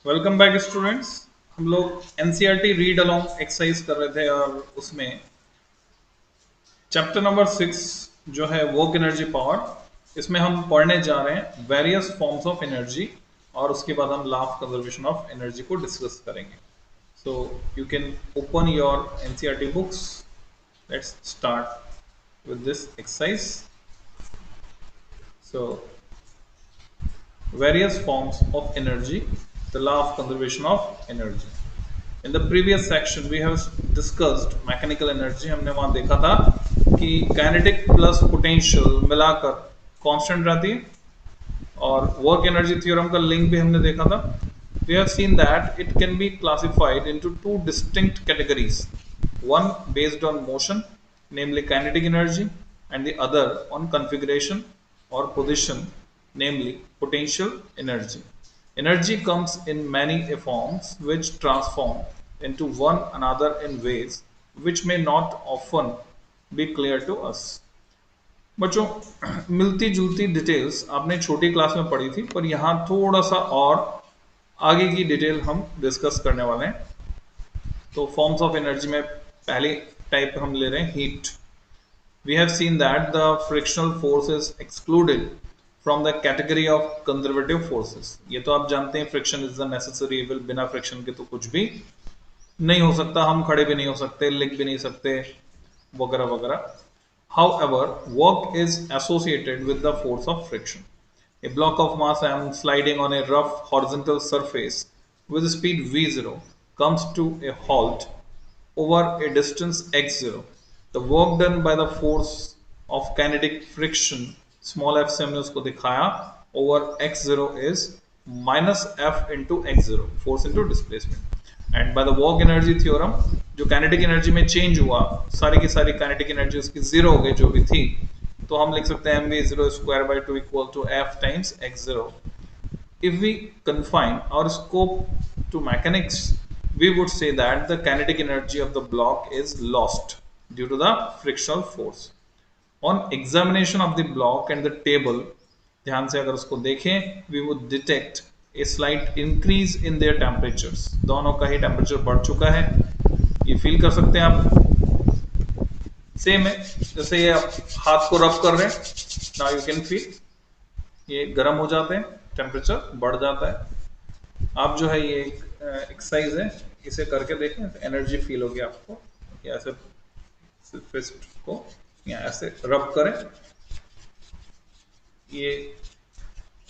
Welcome back students. हम लोग NCERT read along exercise कर रहे थे और उसमें चैप्टर नंबर 6 जो है वर्क एनर्जी पावर, इसमें हम पढ़ने जा रहे हैं वेरियस फॉर्म्स ऑफ एनर्जी और उसके बाद हम law of conservation of energy को डिस्कस करेंगे। So you can open your NCERT books. Let's start with this exercise. So various forms of energy, the law of conservation of energy. In the previous section, we have discussed mechanical energy. हमने वहां देखा था कि kinetic plus potential मिलाकर constant रहती है, और work energy theorem का लिंक भी हमने देखा था. We have seen that it can be classified into two distinct categories, one based on motion, namely kinetic energy, and the other on configuration or position, namely potential energy. Energy comes in many forms which transform into one another in ways which may not often be clear to us. बच्चों, मिलती जुलती details आपने छोटी class में पढ़ी थी, पर यहाँ थोड़ा सा और आगे की डिटेल हम डिस्कस करने वाले हैं. तो फॉर्म्स ऑफ एनर्जी में पहली टाइप हम ले रहे हैं heat. We have seen that the frictional force is excluded from the category of conservative forces. ये तो आप जानते हैं, friction is the necessary evil. बिना फ्रिक्शन के तो कुछ भी नहीं हो सकता. हम खड़े भी नहीं हो सकते, लिख भी नहीं सकते, वगैरह वगैरह. However, work is associated with the force of friction. A block of mass M sliding on a rough horizontal surface with speed v0 comes to a halt over a distance x0. The work done by the force of kinetic friction, small f से हमने उसको दिखाया, over x0 is minus f into x0, force into displacement. And by the work energy theorem, जो kinetic energy में change हुआ, सारी की सारी काइनेटिक एनर्जी उसकी जीरो हो गई जो भी थी, तो हम लिख सकते हैं mv0 square by 2 equal to f times x0. If we confine our scope to mechanics, we would say that the kinetic energy of the block is lost due to the frictional force. On examination of the block and the table, ध्यान से अगर उसको देखें, we would detect a slight increase in their temperatures. दोनों का ही temperature बढ़ चुका है, ये फील कर सकते हैं आप. सेम है जैसे ये आप हाथ को रब कर रहे हैं, नाउ यू कैन फील ये गर्म हो जाते हैं, टेम्परेचर बढ़ जाता है. आप जो है ये एक्सरसाइज है, इसे करके देखें तो एनर्जी फील होगी आपको. या ऐसे फिस्ट को या ऐसे रब करें. ये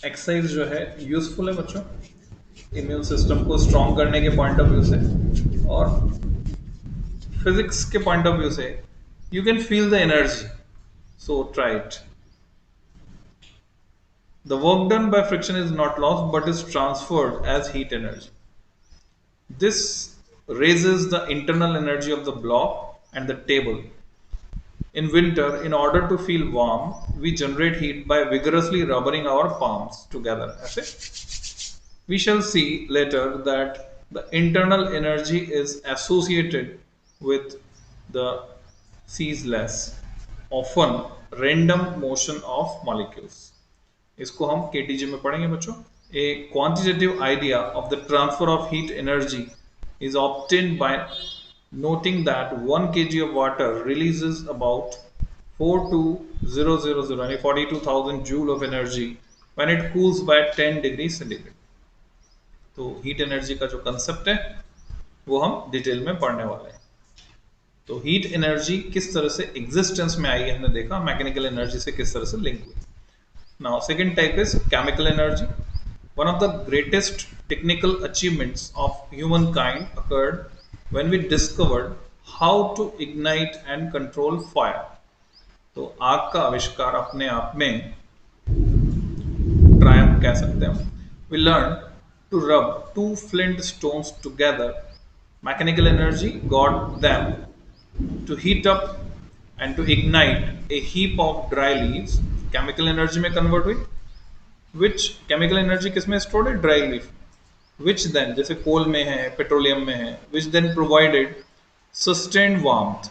एक्सरसाइज जो है यूजफुल है बच्चों, इम्यून सिस्टम को स्ट्रॉन्ग करने के पॉइंट ऑफ व्यू से और फिजिक्स के पॉइंट ऑफ व्यू से. You can feel the energy, so try it. The work done by friction is not lost but is transferred as heat energy. This raises the internal energy of the block and the table. In winter, in order to feel warm, we generate heat by vigorously rubbing our palms together. ऐसे we shall see later that the internal energy is associated with the ceaseless, often random motion of molecules. इसको हम KTG में पढ़ेंगे बच्चों. A quantitative idea of the transfer of heat energy is obtained by noting that 1 kg of water releases about 42000 यानी 42,000 joule of energy when it cools by 10 degrees centigrade. तो heat energy का जो concept है वो हम detail में पढ़ने वाले हैं. तो हीट एनर्जी किस तरह से एग्जिस्टेंस में आई, हमने देखा मैकेनिकल एनर्जी से किस तरह से लिंक हुई. Now second type is chemical energy. One of the greatest technical achievements of human kind occurred when we discovered how to ignite and control fire. तो आग का आविष्कार अपने आप में ट्रायम्फ कह सकते हैं. We learned to rub two flint stones together. Mechanical energy got them to heat up and to ignite a heap of dry leaves. Chemical energy में convert हुई. Which chemical energy किसमें stored है? Dry leaf. Which then, जैसे कोल में है, petroleum में है, which then provided sustained warmth.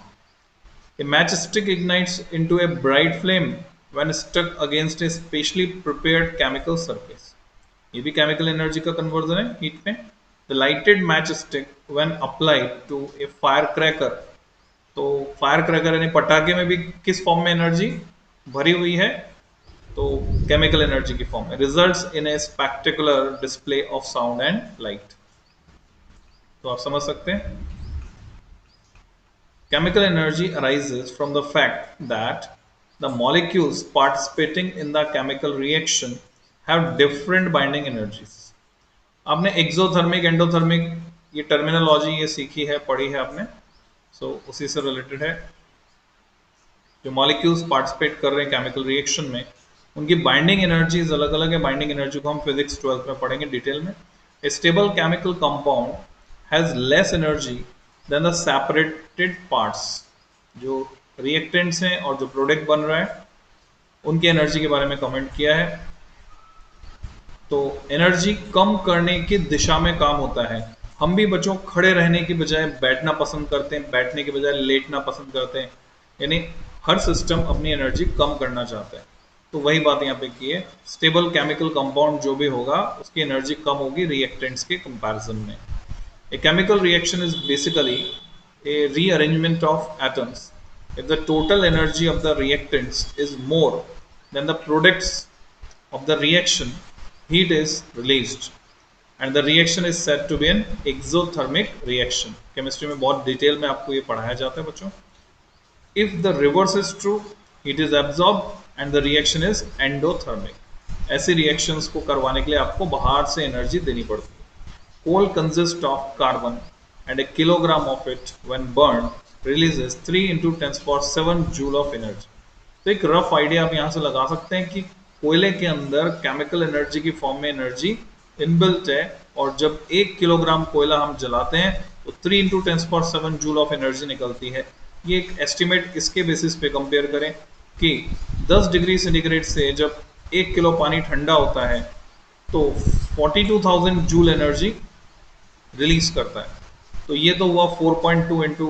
A matchstick ignites into a bright flame when stuck against a specially prepared chemical surface. ये भी केमिकल एनर्जी का कन्वर्जन है हीट में। The lighted match stick when applied to a fire cracker, तो fire cracker यानी पटाखे में भी किस फॉर्म में एनर्जी भरी हुई है, तो केमिकल एनर्जी की फॉर्म में, results in A spectacular display of sound and light. तो आप समझ सकते हैं chemical energy arises from the fact that the molecules participating in the chemical reaction have different binding energies। आपने एक्सोथर्मिक एंडोथर्मिक ये terminology ये सीखी है, पढ़ी है आपने, उसी से रिलेटेड है। जो मॉलिक्यूल्स पार्टिसिपेट कर रहे हैं केमिकल रिएक्शन में, उनकी बाइंडिंग एनर्जीज अलग अलग है। बाइंडिंग एनर्जी को हम फिजिक्स 12th में पढ़ेंगे डिटेल में। A stable chemical compound has less energy than the separated parts. जो रिएक्टेंट्स हैं और जो प्रोडक्ट बन रहा है उनकी एनर्जी के बारे में कमेंट किया है। तो एनर्जी कम करने की दिशा में काम होता है। हम भी बच्चों खड़े रहने की बजाय बैठना पसंद करते हैं, बैठने की बजाय लेटना पसंद करते हैं, यानी हर सिस्टम अपनी एनर्जी कम करना चाहता है। तो वही बात यहाँ पे की है, स्टेबल केमिकल कंपाउंड जो भी होगा उसकी एनर्जी कम होगी रिएक्टेंट्स के कंपैरिजन में। A chemical reaction is basically A rearrangement of atoms. If the total energy of the reactants is more than the products of the reaction, heat is released and the reaction is said to be an exothermic reaction। Chemistry में बहुत detail में आपको ये पढ़ाया जाता है बच्चों। If the reverse is true, heat is absorbed and the reaction is endothermic। ऐसे रिएक्शंस को करवाने के लिए आपको बाहर से एनर्जी देनी पड़ती है। Coal consists of carbon and a kilogram of it when burned releases 3 into 10⁷ joule of energy। तो एक रफ आइडिया आप यहाँ से लगा सकते हैं कि कोयले के अंदर केमिकल एनर्जी की फॉर्म में एनर्जी इनबिल्ट है, और जब 1 किलोग्राम कोयला हम जलाते हैं तो 3 into 10⁷ जूल ऑफ एनर्जी निकलती है। ये एक एस्टिमेट इसके बेसिस पे कंपेयर करें कि 10 डिग्री सेंटीग्रेड से जब 1 किलो पानी ठंडा होता है तो 42,000 जूल एनर्जी रिलीज करता है। तो ये तो हुआ 4.2 into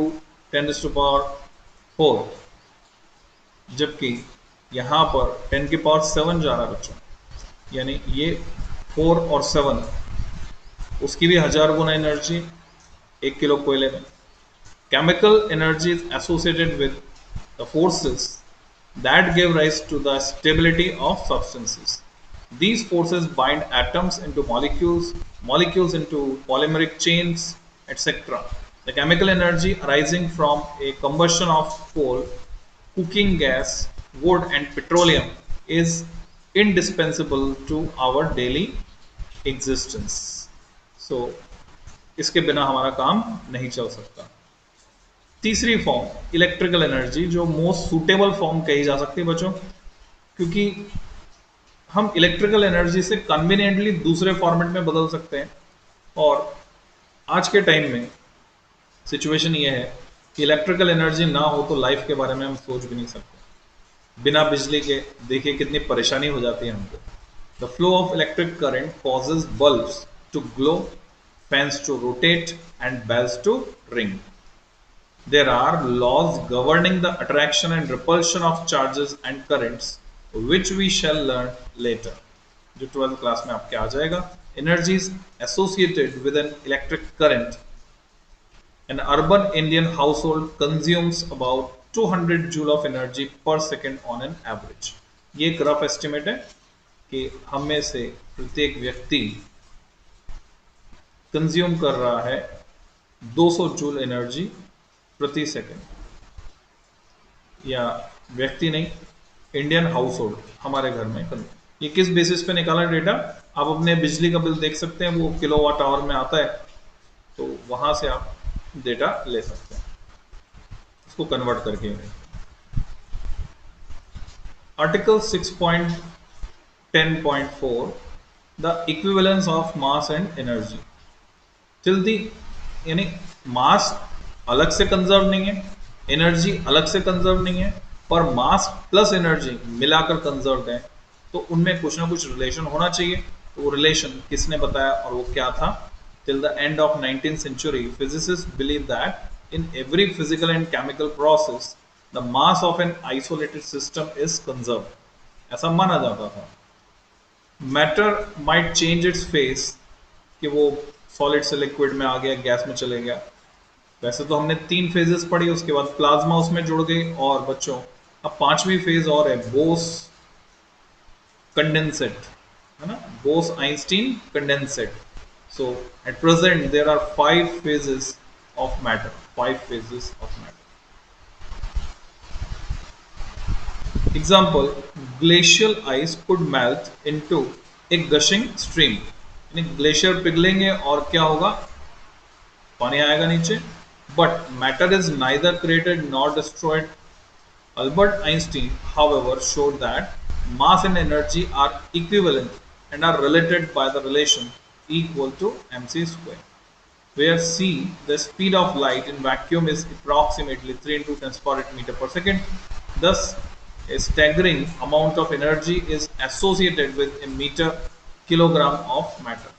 10⁴, जबकि यहाँ पर 10⁷ जा रहा है बच्चों, यानी ये 4 और 7 उसकी भी 1000 गुना एनर्जी 1 किलो कोयले में। Chemical energy is associated with the forces that give rise to the stability of substances. These forces bind atoms into molecules, molecules into polymeric chains, etc. The chemical energy arising from a combustion of coal, cooking gas, wood and petroleum is indispensable to our daily existence। So इसके बिना हमारा काम नहीं चल सकता। तीसरी form electrical energy, जो most suitable form कही जा सकती है बच्चों, क्योंकि हम इलेक्ट्रिकल एनर्जी से कन्वीनियंटली दूसरे फॉर्मेट में बदल सकते हैं। और आज के टाइम में सिचुएशन ये है कि इलेक्ट्रिकल एनर्जी ना हो तो लाइफ के बारे में हम सोच भी नहीं सकते। बिना बिजली के देखिए कितनी परेशानी हो जाती है हमको। The flow of electric current causes bulbs to glow, fans to rotate and bells to ring. There are laws governing the attraction and repulsion of charges and currents which we shall learn later, जो 12th class में आपके आ जाएगा। Energies associated with an electric current, an urban Indian household consumes about 200 joule of energy per second on an average। ये एक rough estimate है कि हम में से प्रत्येक व्यक्ति कंज्यूम कर रहा है 200 जूल एनर्जी प्रति सेकंड, या व्यक्ति नहीं, इंडियन हाउस होल्ड हमारे घर में। ये किस बेसिस पे निकाला डेटा, आप अपने बिजली का बिल देख सकते हैं, वो किलोवाट आवर में आता है, तो वहां से आप डेटा ले सकते हैं उसको कन्वर्ट करके। Article 6.10.4 the equivalence of mass and energy till the, यानी मास अलग से कंजर्व नहीं है, एनर्जी अलग से कंजर्व नहीं है, पर मास प्लस एनर्जी मिलाकर कंजर्व है, तो उनमें कुछ ना कुछ रिलेशन होना चाहिए। तो वो रिलेशन किसने बताया और वो क्या था? Till the end of 19th century physicists believe that in every physical and chemical process the mass of an isolated system is conserved। ऐसा माना जाता था। Matter might change its face, कि वो सॉलिड से लिक्विड में आ गया, गैस में चले गया। वैसे तो हमने 3 फेजेस पढ़ी, उसके बाद प्लाज्मा उसमें जुड़ गई, और बच्चों अब 5वीं फेज और है, बोस कंडेंसेट, है ना, Bose Einstein condensate. So at present there are 5 phases of matter, 5 phases of matter. Example, glacial ice could melt into a gushing stream. यानी ग्लेशियर पिघलेंगे और क्या होगा, पानी आएगा नीचे। But matter is neither created not destroyed. Albert Einstein however showed that mass and energy are equivalent and are related by the relation equal to mc square, where c, the speed of light in vacuum, is approximately 3 into 10 power 8 meter per second. Thus a staggering amount of energy is associated with a meter kilogram of matter.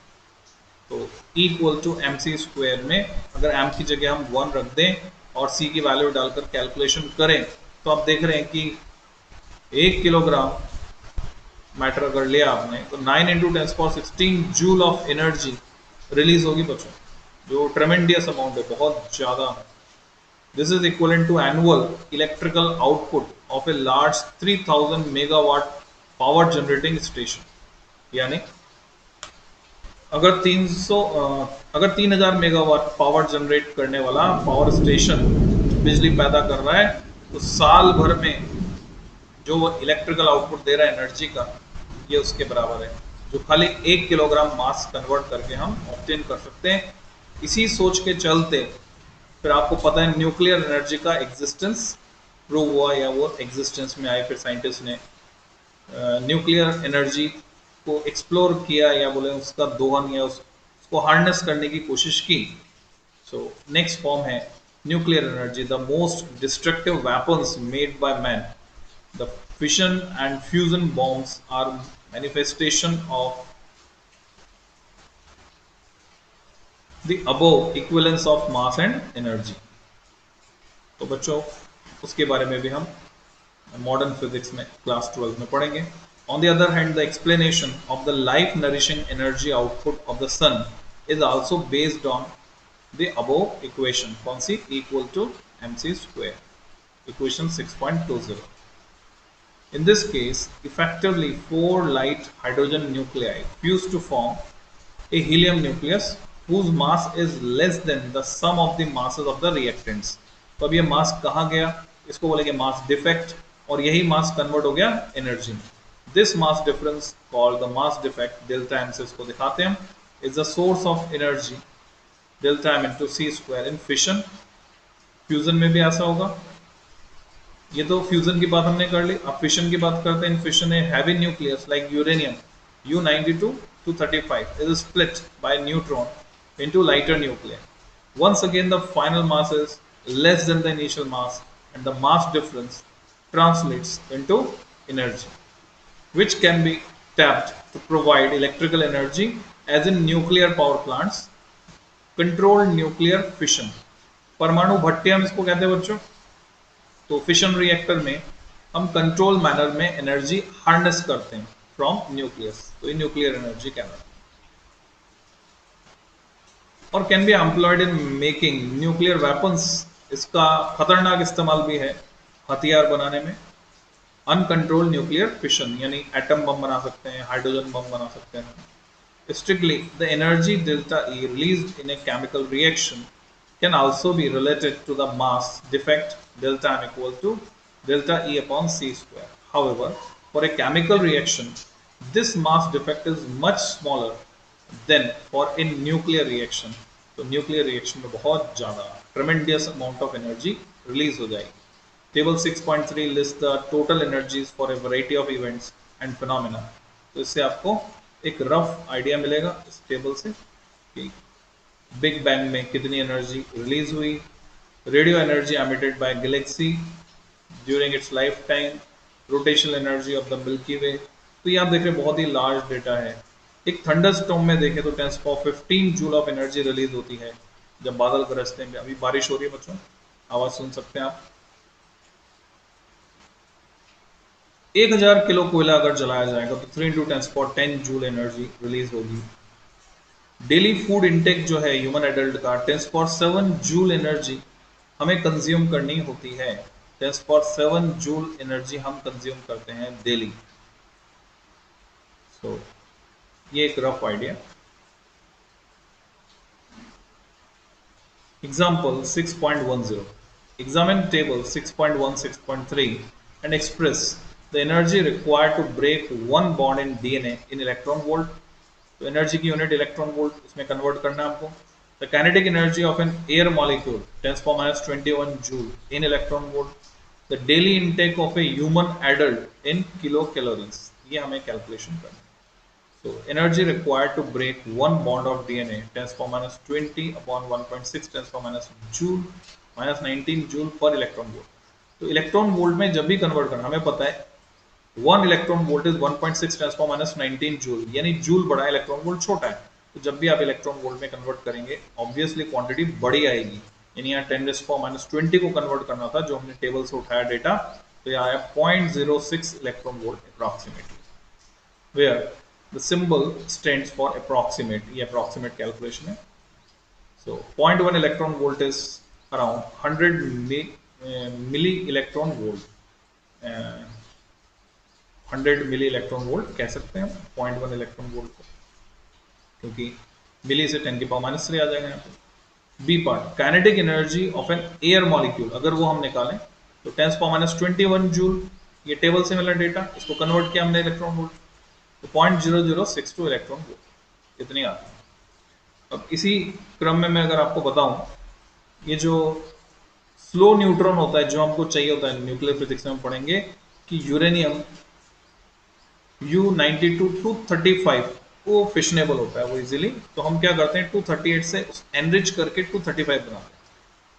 तो equal to M C square में अगर M की जगह हम 1 रख दें और सी की वैल्यू डालकर कैलकुलेशन करें, तो आप देख रहे हैं कि 1 किलोग्राम मैटर अगर लिया आपने तो 9 into 10 joule of energy release होगी बच्चों, जो ट्रेमेंडियस अमाउंट है, बहुत ज्यादा। This is equivalent to annual electrical output of a large 3000 megawatt power generating station. यानी अगर 3000 मेगावाट पावर जनरेट करने वाला पावर स्टेशन बिजली पैदा कर रहा है, तो साल भर में जो वो इलेक्ट्रिकल आउटपुट दे रहा है एनर्जी का, ये उसके बराबर है, जो खाली 1 किलोग्राम मास कन्वर्ट करके हम ऑब्टेन कर सकते हैं। इसी सोच के चलते फिर आपको पता है न्यूक्लियर एनर्जी का एग्जिस्टेंस प्रूव हुआ, या वो एग्जिस्टेंस में आए, फिर साइंटिस्ट ने न्यूक्लियर एनर्जी को एक्सप्लोर किया, या बोले उसका दोहन या उसको हार्नेस करने की कोशिश की। सो नेक्स्ट फॉर्म है nuclear energy, the most destructive weapons made by man. The fission and fusion bombs are manifestation of the above equivalence of mass and energy. तो बच्चों उसके बारे में भी हम मॉडर्न फिजिक्स में क्लास 12 में पढ़ेंगे। On the other hand, the explanation of the life-nourishing energy output of the sun is also based on the above equation. कौन सी? Equal to mc square. Equation 6.20. In this case, effectively 4 light hydrogen nuclei fuse to form a helium nucleus whose mass is less than the sum of the masses of the reactants. तो अब ये मास कहाँ गया? इसको बोलेंगे mass defect, और यही मास convert हो गया एनर्जी में। This mass difference called the mass defect, delta m से इसको दिखाते हैं, is the source of energy, delta m into c square in fission. Fusion में भी ऐसा होगा। ये तो फ्यूजन की बात हमने कर ली, अब फिशन की बात करते हैं। इन फिशन है heavy nucleus like uranium U92 to 35 is split by neutron into lighter nuclei. Once again the final mass is less than the initial mass, and the mass difference translates into energy, which can be tapped to provide electrical energy as in nuclear power plants, controlled nuclear fission. परमाणु भट्टी हम इसको कहते हैं बच्चों। तो fission reactor में हम control manner में एनर्जी हार्नेस करते हैं फ्रॉम न्यूक्लियस, तो ये न्यूक्लियर एनर्जी कहलाता है। और can be employed in making nuclear weapons, इसका खतरनाक इस्तेमाल भी है हथियार बनाने में। अनकंट्रोल्ड न्यूक्लियर फिशन यानी एटम बम बना सकते हैं, हाइड्रोजन बम बना सकते हैं। Strictly the energy delta E released in a chemical reaction can also be related to the mass defect delta m equal to delta E upon c square. However, for a chemical reaction, this mass defect is much smaller than for a nuclear reaction. तो nuclear reaction में बहुत ज़्यादा tremendous amount of energy release हो जाएगी। Table 6.3 lists the total energies for a variety of events and phenomena. तो इससे आपको एक रफ आइडिया मिलेगा इस टेबल से कि बिग बैंग में कितनी एनर्जी रिलीज हुई, radio energy emitted by galaxy during its life time, rotational energy of the Milky Way. तो ये आप देख रहे हैं बहुत ही लार्ज डेटा है। एक थंडर स्टॉर्म में देखें तो 10⁻15 जूल ऑफ एनर्जी रिलीज होती है जब बादल गरजते हैं। अभी बारिश हो रही है बच्चों, आवाज सुन सकते हैं आप। 1000 किलो कोयला अगर जलाया जाएगा तो 3 इंटू 10 जूल एनर्जी रिलीज होगी। डेली फूड इंटेक जो है ह्यूमन एडल्ट का 10 जूल एनर्जी हमें कंज्यूम करनी होती है। 10 जूल एनर्जी हम कंज्यूम करते हैं डेली। सो ये एक rough idea. Example 6.10. Examine table 6.1, 6.3 and express the energy required to break one bond in DNA in electron volt. तो एनर्जी की यूनिट इलेक्ट्रॉन वोल्ट इसमें कन्वर्ट करना है आपको। The kinetic energy of an air molecule 10⁻21 joule in electron volt. The daily intake of a human adult in kilo calories, ये हमें calculation करना है। So energy required to break one bond of DNA 10⁻20 upon 1.6 10⁻joule minus 19 joule पर electron volt. तो electron volt में जब भी convert करना, हमें पता है 1 इलेक्ट्रॉन वोल्ट इज 1.6 10⁻19 जूल, यानी जूल बड़ा है इलेक्ट्रॉन वोल्ट छोटा है। तो जब भी आप इलेक्ट्रॉन वोल्ट में कन्वर्ट करेंगे ऑब्वियसली क्वांटिटी बड़ी आएगी। यानी यहाँ 10⁻20 को कन्वर्ट करना था, जो हमने टेबल से उठाया डेटा, तो यह आया 0.06 electron volt approximately, where the symbol stands for approximate. ये approximate calculation है। So 0.1 electron volt is around 100 milli electron volt। 100 milli electron volt कह सकते हैं 0.1 इलेक्ट्रॉन वोल्ट को, क्योंकि मिली से 10⁻³ आ जाएगा यहाँ पे। B part, kinetic energy of an air molecule, अगर वो हम निकालें तो 10⁻21 जूल, ये टेबल से मिला डेटा, इसको कन्वर्ट किया हमने इलेक्ट्रॉन वोल्ट, तो 0.0062 इलेक्ट्रॉन वोल्ट इतनी आती है। अब इसी क्रम में मैं अगर आपको बताऊं, ये जो स्लो न्यूट्रॉन होता है जो हमको चाहिए होता है, न्यूक्लियर फिजिक्स में हम पढ़ेंगे कि यूरेनियम U92 235 वो फिशनेबल होता है वो इजीली, तो हम क्या करते हैं 238 से एनरिच करके 235 बनाते हैं।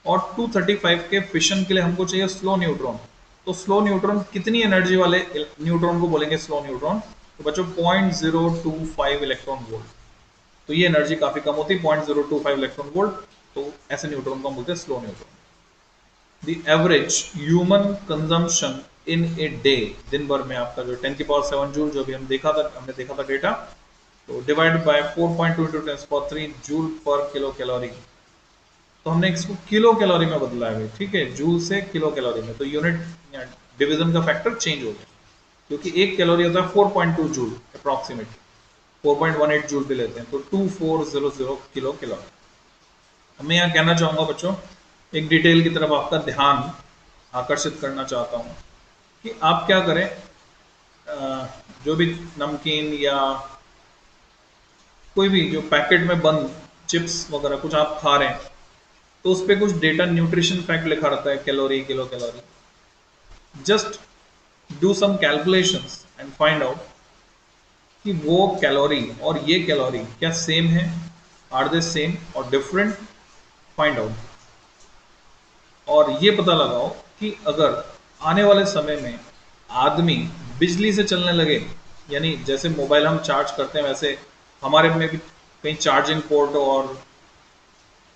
और 235 के फिशन के लिए हमको चाहिए स्लो न्यूट्रॉन। तो स्लो न्यूट्रॉन कितनी एनर्जी वाले न्यूट्रॉन को बोलेंगे स्लो न्यूट्रॉन? तो बच्चों 0.025 इलेक्ट्रॉन वोल्ट। तो ये एनर्जी काफी कम होती है 0.025 इलेक्ट्रॉन वोल्ट, तो ऐसे न्यूट्रॉन को हम बोलते हैं slow neutron. The average human consumption in a day, दिन भर में आपका जो 10⁻7 जूल जो भी हमने देखा था डेटा, तो डिवाइड बाय 4.2 × 10⁻³ जूल पर किलो कैलोरी। तो हमने इसको किलो कैलोरी में बदला है, ठीक है, जूल से किलो कैलोरी में, तो यूनिट डिवीजन का फैक्टर चेंज हो गया, क्योंकि एक कैलोरी होता है 4.2 जूल अप्रॉक्सीमेटली, 4.18 जूल भी लेते हैं, तो 2400 किलो कैलोरी। मैं यहाँ कहना चाहूंगा बच्चों, एक डिटेल की तरफ आपका ध्यान आकर्षित करना चाहता हूँ कि आप क्या करें, जो भी नमकीन या कोई भी जो पैकेट में बंद चिप्स वगैरह कुछ आप खा रहे हैं, तो उस पर कुछ डेटा न्यूट्रिशन फैक्ट लिखा रहता है, calorie, kilo calorie. Just do some calculations and find out कि वो कैलोरी और ये कैलोरी क्या सेम है, आर दे सेम और डिफरेंट, फाइंड आउट। और ये पता लगाओ कि अगर आने वाले समय में आदमी बिजली से चलने लगे, यानी जैसे मोबाइल हम चार्ज करते हैं वैसे हमारे में भी कहीं चार्जिंग पोर्ट और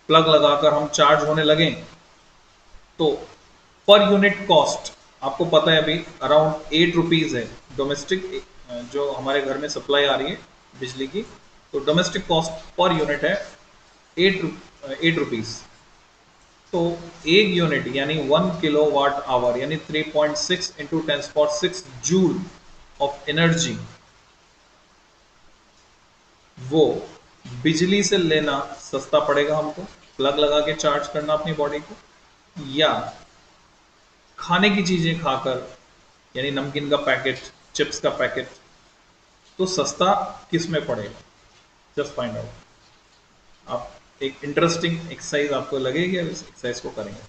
प्लग लगाकर हम चार्ज होने लगे, तो पर यूनिट कॉस्ट आपको पता है अभी अराउंड 8 रुपीज़ है डोमेस्टिक, जो हमारे घर में सप्लाई आ रही है बिजली की, तो डोमेस्टिक कॉस्ट पर यूनिट है 8 रुपीज़। तो एक यूनिट यानी 1 किलोवाट आवर यानी 3.6 × 10⁻6 जूल ऑफ एनर्जी, वो बिजली से लेना सस्ता पड़ेगा हमको, प्लग लगा के चार्ज करना अपनी बॉडी को, या खाने की चीजें खाकर यानी नमकीन का पैकेट, चिप्स का पैकेट, तो सस्ता किस में पड़ेगा? Just find out. आप एक इंटरेस्टिंग एक्सरसाइज आपको लगेगी, इस एक्सरसाइज को करेंगे।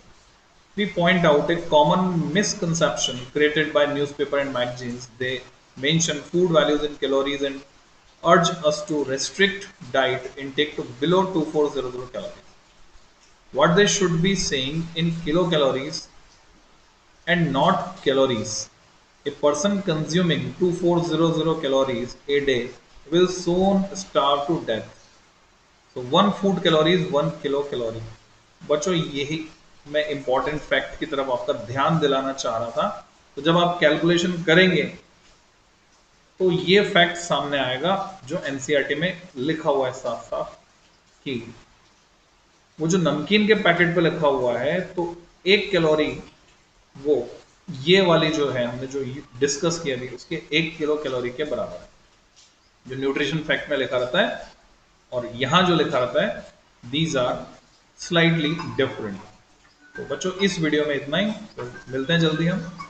We point out a common misconception created by newspaper and magazines. They mention food values in calories and urge us to restrict diet intake to below 2400 calories. What they should be saying in kilocalories and not calories. A person consuming 2400 calories a day will soon starve to death. So 1 food calorie is 1 kilo calorie. बच्चों यही मैं important fact की तरफ आपका ध्यान दिलाना चाह रहा था तो जब आप कैलकुलेशन करेंगे तो ये फैक्ट सामने आएगा जो एनसीईआरटी में लिखा हुआ है साफ साफ कि वो जो नमकीन के पैकेट पे लिखा हुआ है तो 1 कैलोरी वो ये वाली जो है हमने जो डिस्कस किया अभी उसके 1 किलो कैलोरी के बराबर है, जो न्यूट्रिशन फैक्ट में लिखा रहता है। और यहां जो लिखा रहता है दीज आर स्लाइटली डिफरेंट। तो बच्चों इस वीडियो में इतना ही, तो मिलते हैं जल्दी हम।